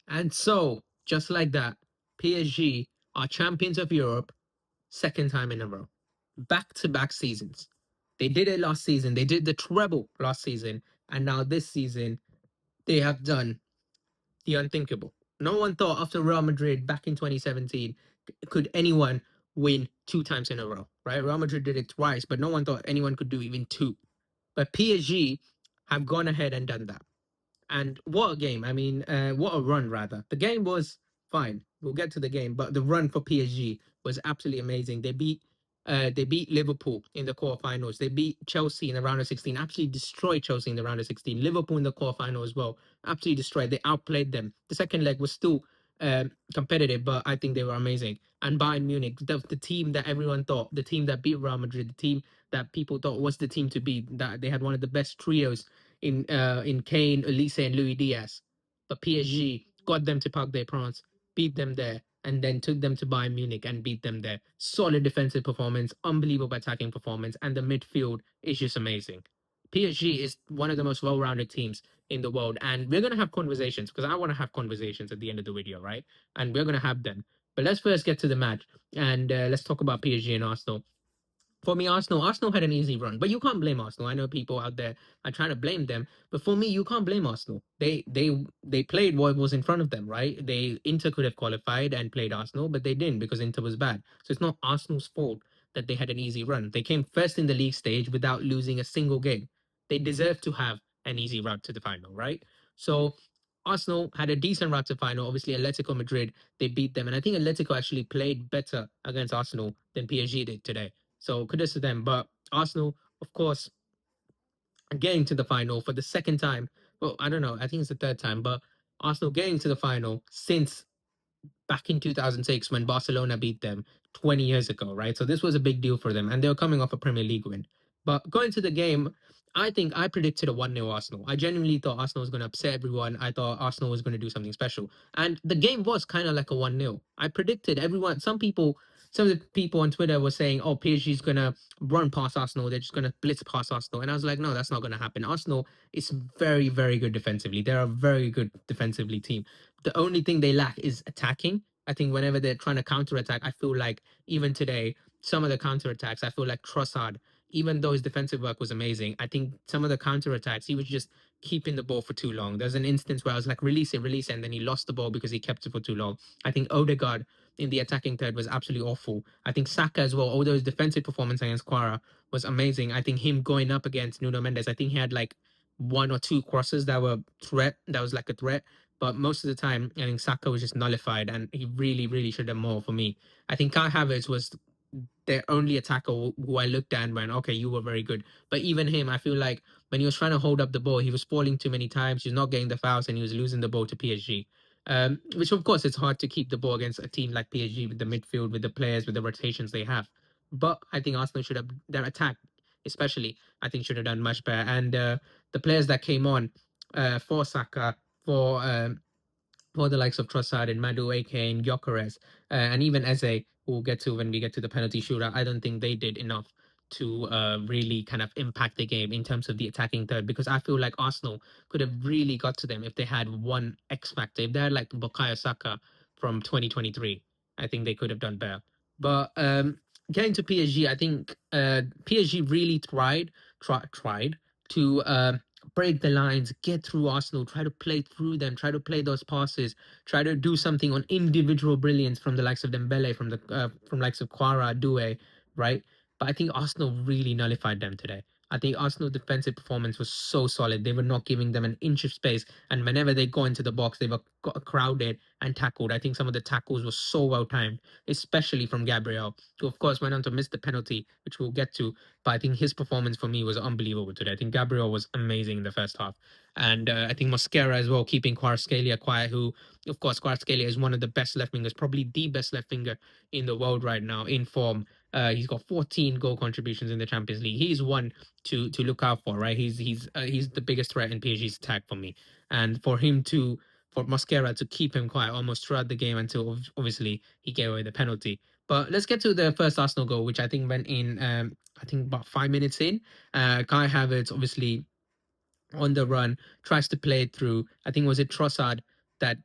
And so, just like that, PSG are champions of Europe second time in a row. Back to back seasons. They did it last season. They did the treble last season. And now this season, they have done the unthinkable. No one thought after Real Madrid back in 2017 could anyone win two times in a row, right? Real Madrid did it twice, but no one thought anyone could do even two. But PSG have gone ahead and done that. And what a game. I mean, what a run, rather. The game was fine. We'll get to the game, but the run for PSG was absolutely amazing. They beat Liverpool in the quarterfinals. They beat Chelsea in the round of 16, absolutely destroyed Chelsea in the round of 16. Liverpool in the quarterfinal as well, absolutely destroyed. They outplayed them. The second leg was still competitive, but I think they were amazing. And Bayern Munich, the team that everyone thought, the team that beat Real Madrid, the team that people thought was the team to beat, that they had one of the best trios in Kane, Elise, and Louis Diaz. But PSG got them to Parc des Princes, beat them there, and then took them to Bayern Munich and beat them there. Solid defensive performance, unbelievable attacking performance, and the midfield is just amazing. PSG is one of the most well-rounded teams in the world, and we're gonna have conversations because I want to have conversations at the end of the video, right? And we're gonna have them. But let's first get to the match, and let's talk about PSG and Arsenal. For me, Arsenal had an easy run, but you can't blame Arsenal. I know people out there are trying to blame them, but for me, you can't blame Arsenal. They played what was in front of them, right? Inter could have qualified and played Arsenal, but they didn't because Inter was bad. So it's not Arsenal's fault that they had an easy run. They came first in the league stage without losing a single game. They deserve to have an easy route to the final, right? So Arsenal had a decent route to final. Obviously, Atletico Madrid, they beat them, and I think Atletico actually played better against Arsenal than PSG did today. So kudos to them. But Arsenal, of course, getting to the final for the second time. Well, I don't know. I think it's the third time, but Arsenal getting to the final since back in 2006 when Barcelona beat them 20 years ago, right? So this was a big deal for them, and they were coming off a Premier League win. But going to the game, I think I predicted a 1-0 Arsenal. I genuinely thought Arsenal was going to upset everyone. I thought Arsenal was going to do something special. And the game was kind of like a 1-0. I predicted everyone, some of the people on Twitter were saying, oh, PSG is going to run past Arsenal. They're just going to blitz past Arsenal. And I was like, no, that's not going to happen. Arsenal is very, very good defensively. They're a very good defensively team. The only thing they lack is attacking. I think whenever they're trying to counterattack, I feel like even today, some of the counterattacks, I feel like Trossard, even though his defensive work was amazing, I think some of the counterattacks, he was just keeping the ball for too long. There's an instance where I was like, release it, and then he lost the ball because he kept it for too long. I think Odegaard in the attacking third was absolutely awful. I think Saka as well, although his defensive performance against Quara was amazing, I think him going up against Nuno Mendes, I think he had like one or two crosses that was like a threat. But most of the time, I think Saka was just nullified, and he really, really should have more for me. I think Kai Havertz was their only attacker who I looked at and went, okay, you were very good. But even him, I feel like when he was trying to hold up the ball, he was falling too many times. He was not getting the fouls, and he was losing the ball to PSG. Which of course it's hard to keep the ball against a team like PSG with the midfield, with the players, with the rotations they have. But I think Arsenal should have their attack, especially. I think should have done much better. And the players that came on for Saka, for the likes of Trossard and Madueke and Gyökeres, and even Eze, who we'll get to when we get to the penalty shootout, I don't think they did enough to really kind of impact the game in terms of the attacking third, because I feel like Arsenal could have really got to them if they had one X factor. If they had like Bukayo Saka from 2023, I think they could have done better. But getting to PSG, I think PSG really tried to break the lines, get through Arsenal, try to play through them, try to play those passes, try to do something on individual brilliance from the likes of Dembele, from likes of Quara, Due, right? But I think Arsenal really nullified them today. I think Arsenal defensive performance was so solid. They were not giving them an inch of space. And whenever they go into the box, they were crowded and tackled. I think some of the tackles were so well timed, especially from Gabriel, who of course went on to miss the penalty, which we'll get to. But I think his performance for me was unbelievable today. I think Gabriel was amazing in the first half. And I think Mosquera as well, keeping Kvaratskhelia quiet, who, of course, Kvaratskhelia is one of the best left wingers, probably the best left winger in the world right now, in form. He's got 14 goal contributions in the Champions League. He's one to look out for, right? He's the biggest threat in PSG's attack for me. And for Mosquera to keep him quiet almost throughout the game until obviously he gave away the penalty. But let's get to the first Arsenal goal, which I think went in, I think about 5 minutes in. Kai Havertz obviously on the run tries to play it through. I think was it Trossard that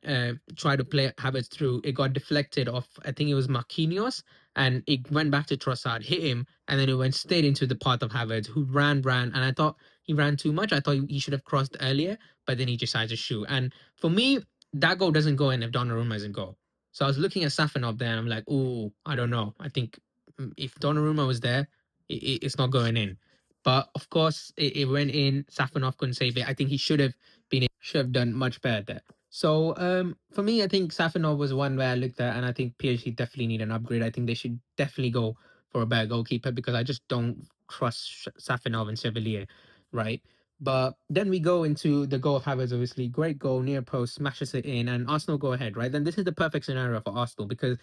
tried to play Havertz through. It got deflected off, I think it was Marquinhos, and it went back to Trossard, hit him, and then it went straight into the path of Havertz, who ran, and I thought he ran too much. I thought he should have crossed earlier, but then he decided to shoot. And for me, that goal doesn't go in if Donnarumma isn't goal. So I was looking at Safanov there, and I'm like, oh, I don't know. I think if Donnarumma was there, it's not going in. But of course, it went in. Safanov couldn't save it. I think he should have done much better there. So for me, I think Safanov was one where I looked at, and I think PSG definitely need an upgrade. I think they should definitely go for a better goalkeeper because I just don't trust Safanov and Sevilla, right? But then we go into the goal of Havertz, obviously. Great goal, near post, smashes it in, and Arsenal go ahead, right? Then this is the perfect scenario for Arsenal because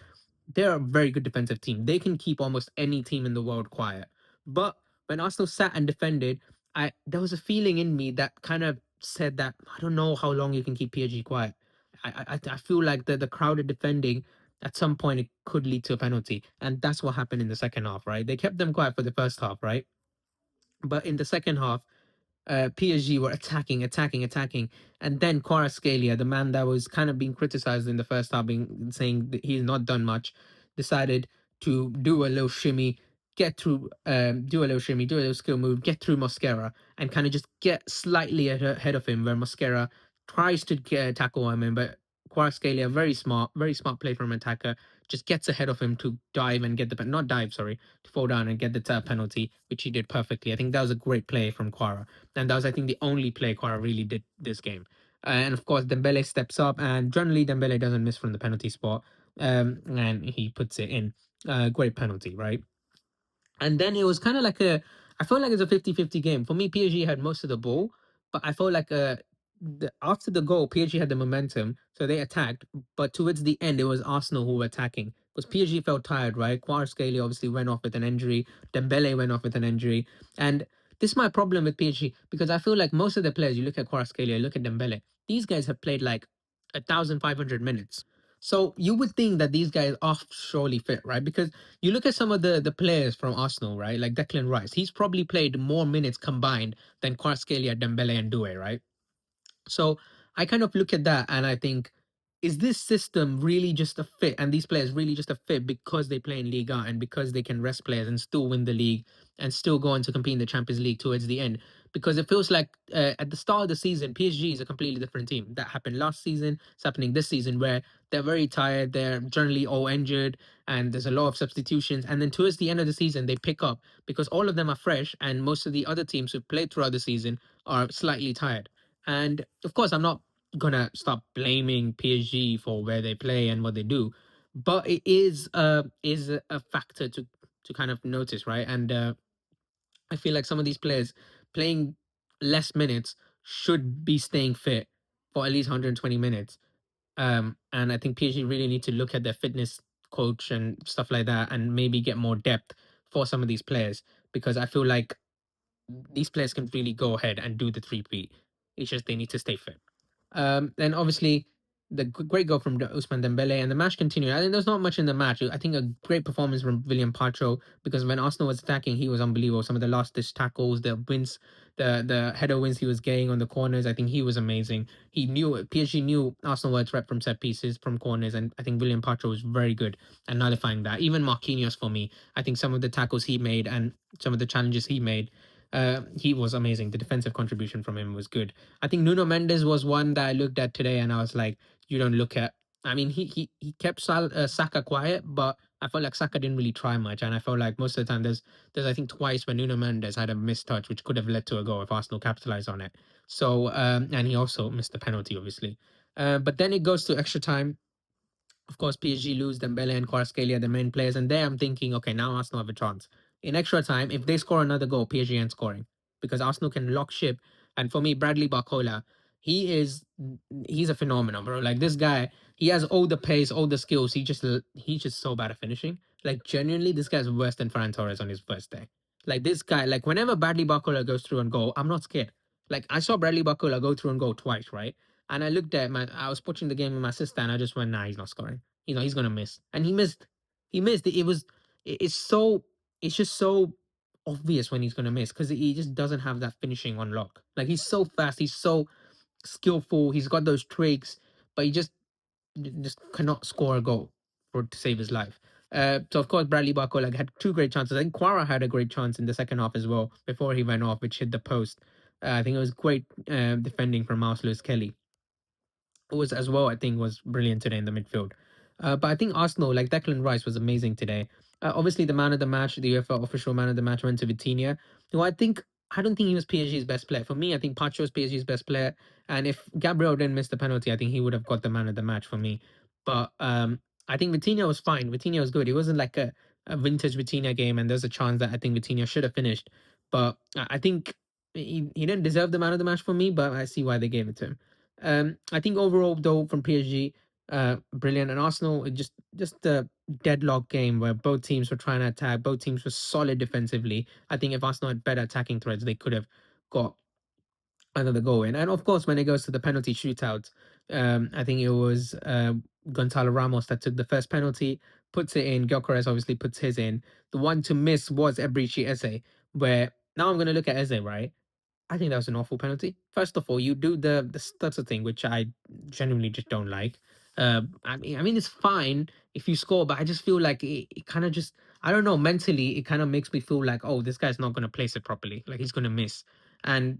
they're a very good defensive team. They can keep almost any team in the world quiet. But when Arsenal sat and defended, I there was a feeling in me that kind of said that I don't know how long you can keep PSG quiet. I feel like the crowded defending at some point it could lead to a penalty, and that's what happened in the second half, right? They kept them quiet for the first half, right? But in the second half, PSG were attacking, and then Kvaratskhelia, the man that was kind of being criticized in the first half, being saying that he's not done much, decided to do a little shimmy, do a little shimmy, do a little skill move, get through Mosquera, and kind of just get slightly ahead of him, where Mosquera tries to tackle him, but Kvaratskhelia, very smart play from an attacker, just gets ahead of him to dive and get the not dive, sorry, to fall down and get the penalty, which he did perfectly. I think that was a great play from Quara. And that was, I think, the only play Quara really did this game. And of course, Dembele steps up, and generally Dembele doesn't miss from the penalty spot, and he puts it in. Great penalty, right? And then it was kind of like I felt like it was a 50-50 game. For me, PSG had most of the ball, but I felt like after the goal, PSG had the momentum, so they attacked. But towards the end, it was Arsenal who were attacking because PSG felt tired, right? Kvaratskhelia obviously went off with an injury. Dembele went off with an injury. And this is my problem with PSG because I feel like most of the players, you look at Kvaratskhelia, look at Dembele, these guys have played like 1,500 minutes. So you would think that these guys are surely fit, right? Because you look at some of the players from Arsenal, right? Like Declan Rice, he's probably played more minutes combined than Kvaratskhelia, Dembele, and Doué, right? So I kind of look at that and I think, is this system really just a fit? And these players really just a fit because they play in Liga and because they can rest players and still win the league and still go on to compete in the Champions League towards the end? Because it feels like at the start of the season, PSG is a completely different team. That happened last season. It's happening this season where they're very tired. They're generally all injured and there's a lot of substitutions. And then towards the end of the season, they pick up because all of them are fresh and most of the other teams who played throughout the season are slightly tired. And of course, I'm not gonna stop blaming PSG for where they play and what they do, but it is a factor to kind of notice, right? And I feel like some of these players playing less minutes should be staying fit for at least 120 minutes. And I think PSG really need to look at their fitness coach and stuff like that, and maybe get more depth for some of these players because I feel like these players can really go ahead and do the three-peat. It's just they need to stay fit. Then obviously the great goal from Ousmane Dembele, and the match continued. I think there's not much in the match. I think a great performance from William Pacho because when Arsenal was attacking, he was unbelievable. Some of the last ditch tackles, the wins, the header wins he was getting on the corners, I think he was amazing. He knew PSG knew Arsenal were a threat from set pieces, from corners, and I think William Pacho was very good at nullifying that. Even Marquinhos for me, I think some of the tackles he made and some of the challenges he was amazing. The defensive contribution from him was good. I think Nuno Mendes was one that I looked at today, and I was like, you don't look at. I mean, he kept Saka quiet, but I felt like Saka didn't really try much, and I felt like most of the time there's I think twice when Nuno Mendes had a missed touch, which could have led to a goal if Arsenal capitalized on it. So and he also missed the penalty, obviously. But then it goes to extra time. Of course, PSG lose Dembele and Kvaratskhelia, the main players, and there I'm thinking, okay, now Arsenal have a chance. In extra time, if they score another goal, PSG ain't scoring because Arsenal can lock ship. And for me, Bradley Barcola, he is he's a phenomenon, bro. Like this guy, he has all the pace, all the skills. He's just so bad at finishing. Like genuinely, this guy's worse than Ferran Torres on his first day. Like this guy, like whenever Bradley Barcola goes through and goal, I'm not scared. Like I saw Bradley Barcola go through and goal twice, right? And I looked at I was watching the game with my sister, and I just went, nah, he's not scoring. He's gonna miss, and he missed. He missed. It's so, it's just so obvious when he's gonna miss because he just doesn't have that finishing on lock. Like he's so fast, he's so skillful, he's got those tricks, but he just cannot score a goal to save his life. So of course Bradley Barcola like, had two great chances. I think Quara had a great chance in the second half as well before he went off, which hit the post. I think it was great defending from Miles Lewis Kelly, was as well, I think, was brilliant today in the midfield. But I think Arsenal, like Declan Rice, was amazing today. Obviously, the man of the match, the UEFA official man of the match, went to Vitinha, who I don't think he was PSG's best player. For me, I think Pacho was PSG's best player, and if Gabriel didn't miss the penalty, I think he would have got the man of the match for me. But I think Vitinha was fine. Vitinha was good. It wasn't like a vintage Vitinha game, and there's a chance that I think Vitinha should have finished. But I think he didn't deserve the man of the match for me, but I see why they gave it to him. I think overall though from PSG, brilliant, and Arsenal just a deadlock game where both teams were trying to attack, both teams were solid defensively. I think if Arsenal had better attacking threads, they could have got another goal in. And of course, when it goes to the penalty shootout, I think it was Gonzalo Ramos that took the first penalty, puts it in. Gyökeres obviously puts his in. The one to miss was Ebrichi Eze, where now I'm going to look at Eze, right? I think that was an awful penalty. First of all, you do the stutter thing, which I genuinely just don't like. I mean, it's fine if you score, but I just feel like it kind of just, I don't know, mentally, it kind of makes me feel like, oh, this guy's not going to place it properly. Like he's going to miss. And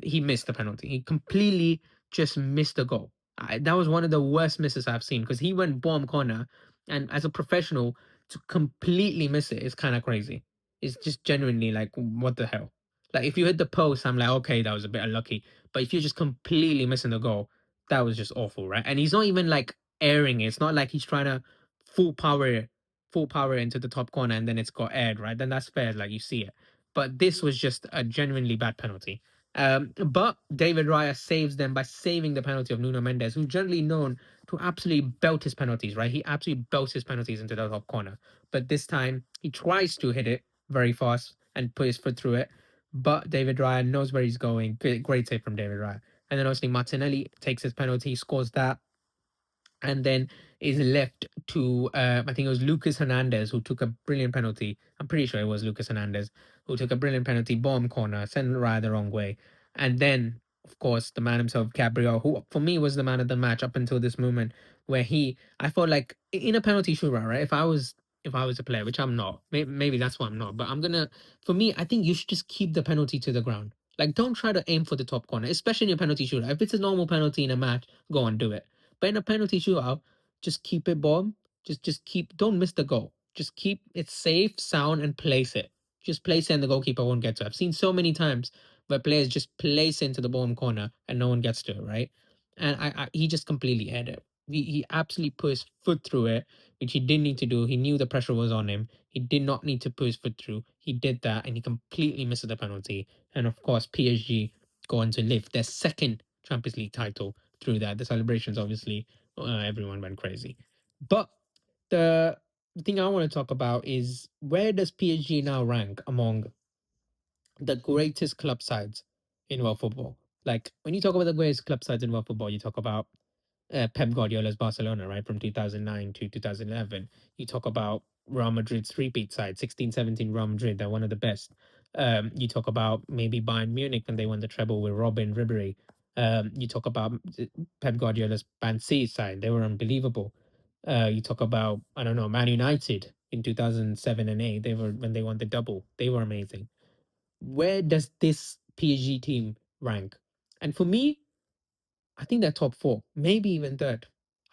he missed the penalty. He completely just missed the goal. That was one of the worst misses I've seen because he went bomb corner. And as a professional, to completely miss it is kind of crazy. It's just genuinely like, what the hell? Like if you hit the post, I'm like, okay, that was a bit unlucky. But if you're just completely missing the goal, that was just awful, right? And he's not even like airing it. It's not like he's trying to full power, full power into the top corner and then it's got aired, right? Then that's fair, like you see it. But this was just a genuinely bad penalty. But David Raya saves them by saving the penalty of Nuno Mendes, who's generally known to absolutely belt his penalties, right? He absolutely belts his penalties into the top corner. But this time he tries to hit it very fast and put his foot through it, but David Ryan knows where he's going. Great save from David Ryan. And then obviously Martinelli takes his penalty, scores that, and then is left to I think it was Lucas Hernandez who took a brilliant penalty. I'm pretty sure it was Lucas Hernandez who took a brilliant penalty, bomb corner, sent Raya the wrong way, and then of course the man himself, Gabriel, who for me was the man of the match up until this moment, where I felt like in a penalty shootout, right? If I was a player, which I'm not, maybe that's why I'm not, but for me, I think you should just keep the penalty to the ground. Like, don't try to aim for the top corner, especially in a penalty shootout. If it's a normal penalty in a match, go on, do it. But in a penalty shootout, just keep it bomb. Just keep. Don't miss the goal. Just keep it safe, sound, and place it. Just place it, and the goalkeeper won't get to it. I've seen so many times where players just place into the bottom corner and no one gets to it, right? And he just completely aired it. He absolutely put his foot through it, which he didn't need to do. He knew the pressure was on him. He did not need to put his foot through. He did that, and he completely missed the penalty. And of course, PSG go on to lift their second Champions League title through that. The celebrations, obviously, everyone went crazy. But the thing I want to talk about is where does PSG now rank among the greatest club sides in world football? Like when you talk about the greatest club sides in world football, you talk about Pep Guardiola's Barcelona, right, from 2009 to 2011. You talk about Real Madrid's three-peat side, 16-17 Real Madrid, they're one of the best. You talk about maybe Bayern Munich when they won the treble with Robin Ribery. You talk about Pep Guardiola's Man City side, they were unbelievable. You talk about, I don't know, Man United in 2007 and 8, they were when they won the double, they were amazing. Where does this PSG team rank? And for me, I think they're top four, maybe even third.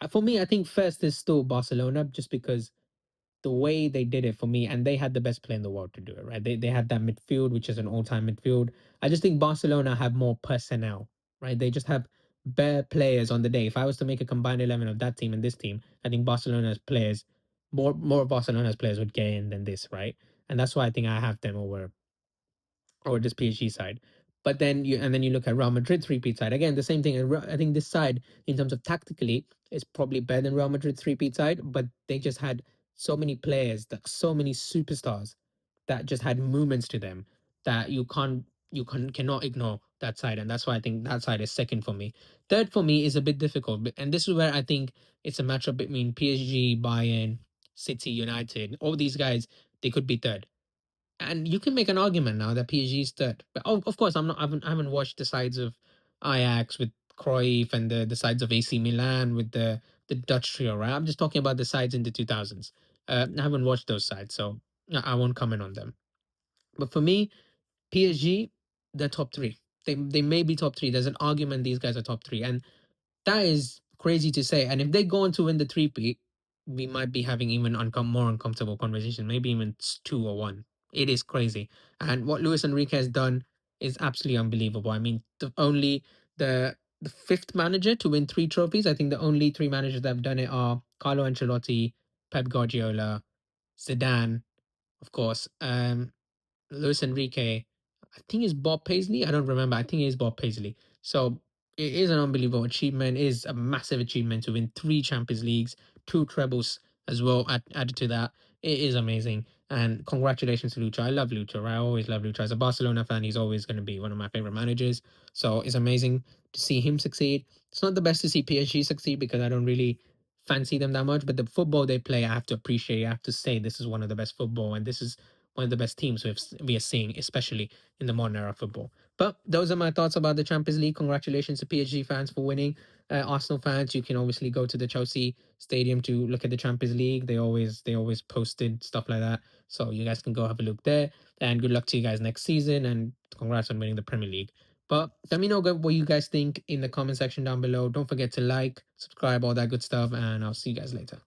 For me, I think first is still Barcelona, just because the way they did it for me, and they had the best player in the world to do it, right? They had that midfield, which is an all-time midfield. I just think Barcelona have more personnel, right? They just have better players on the day. If I was to make a combined 11 of that team and this team, I think Barcelona's players, more of Barcelona's players would get in than this, right? And that's why I think I have them over or this PSG side. But then you look at Real Madrid three-peat side again, the same thing. And I think this side, in terms of tactically, is probably better than Real Madrid three-peat side. But they just had so many players, so many superstars that just had movements to them that cannot ignore that side, and that's why I think that side is second for me. Third for me is a bit difficult, and this is where I think it's a matchup between PSG, Bayern, City, United. All these guys, they could be third, and you can make an argument now that PSG is third. But of course, I'm not. I haven't watched the sides of Ajax with Cruyff and the sides of AC Milan with the Dutch trio, right? I'm just talking about the sides in the 2000s. I haven't watched those sides, so I won't comment on them. But for me, PSG, they're top three. They may be top three. There's an argument these guys are top three, and that is crazy to say. And if they go on to win the three-peat, we might be having even more uncomfortable conversation, maybe even two or one. It is crazy. And what Luis Enrique has done is absolutely unbelievable. I mean, the fifth manager to win three trophies. I think the only three managers that have done it are Carlo Ancelotti, Pep Guardiola, Zidane, of course. Luis Enrique, I think it's Bob Paisley. I don't remember. I think it is Bob Paisley. So it is an unbelievable achievement. It is a massive achievement to win three Champions Leagues, two trebles as well. Added to that, it is amazing. And congratulations to Lucha. I love Lucha. Right? I always love Lucha. As a Barcelona fan, he's always going to be one of my favorite managers. So it's amazing to see him succeed. It's not the best to see PSG succeed because I don't really fancy them that much. But the football they play, I have to appreciate. I have to say this is one of the best football, and this is one of the best teams we are seeing, especially in the modern era of football. But those are my thoughts about the Champions League. Congratulations to PSG fans for winning. Arsenal fans, you can obviously go to the Chelsea Stadium to look at the Champions League. They always posted stuff like that, so you guys can go have a look there. And good luck to you guys next season, and congrats on winning the Premier League. But let me know what you guys think in the comment section down below. Don't forget to like, subscribe, all that good stuff, and I'll see you guys later.